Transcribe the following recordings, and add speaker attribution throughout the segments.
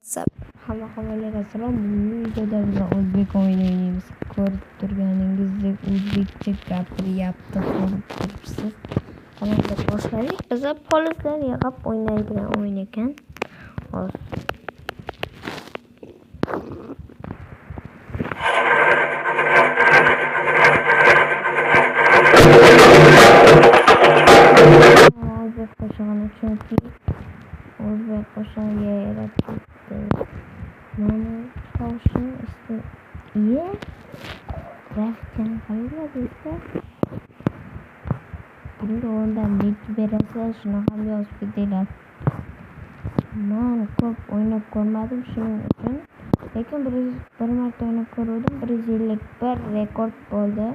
Speaker 1: Hammaga assalom. Bugungi videoda biz o'zbek o'yini o'ynaymiz. Ko'rib turganingizdek o'zbekcha gapiryapti, ko'rib turibsiz. Qanday boshladik? Biz polislar yig'ib o'ynaydigan o'yin ekan. Hozir o'zbek qo'shig'ini chunki o'zbek qo'shig'iga yaratib mana tovushni iye grafikani qaranglar do'stlar. Bunga o'ndan necha berasizlar shuni ham yozib ketinglar. Men ko'p o'ynab ko'rmadim shuning uchun, lekin bir marta o'ynab ko'rdim. 151 rekord bo'ldi.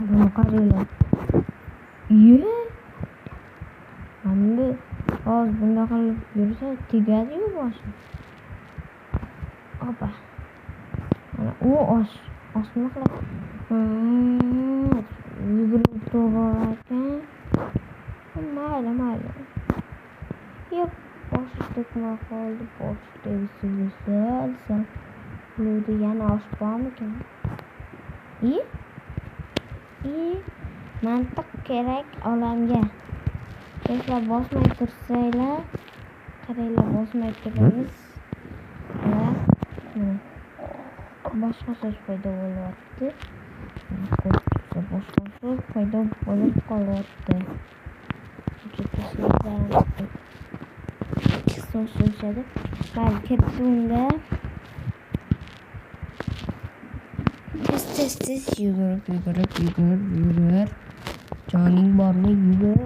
Speaker 1: Buni qaranglar. Endi hozir bunday qilib yursa tegadi-yu boshim. Opa. Mana u osma qilib yugurib to'g'ri ekan. Mayli. Yo'q, boshi tekmay qoldi. Boshi tegsa bo'ldi. Yana oshib bormikan? Mantiq kerak olamga. Sizlar bosmay tursanglar, qaranglar, bosmay turamiz. Boshqa so'z paydo bo'lyapti. Boshqa so'z paydo bo'lib qolyapti. So'zlashadi. Mayli, ketdi-unda. Tez yugur. Joning bormi, yugur.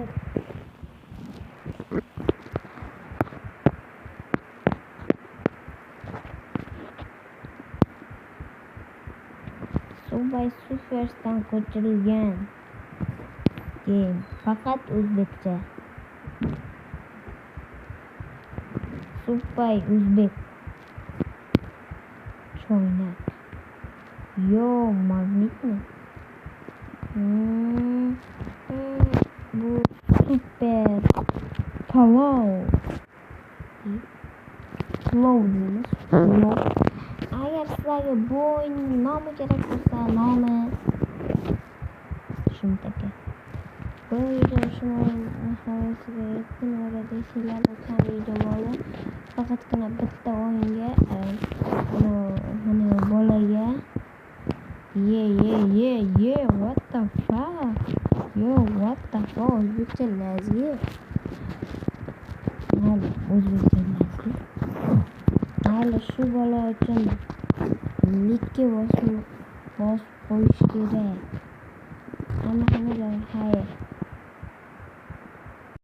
Speaker 1: Subway Surfers'dan ko'chirilgan game, faqat o'zbekcha. Subway o'zbek. Choynak. Yo, magnitmi? Bu super palov. Agar sizlarga bu o'yinning nomi kerak bo'lsa, nomi shunday. Bu video shuni nihoyasiga yetgan o'tgan videolarda faqatgina bitta o'yinga mana bolaga what the fuck? O'zbekcha lazgi. Mayli, shu bola uchun likka bosib qo'yish kerak. Hamma xayr.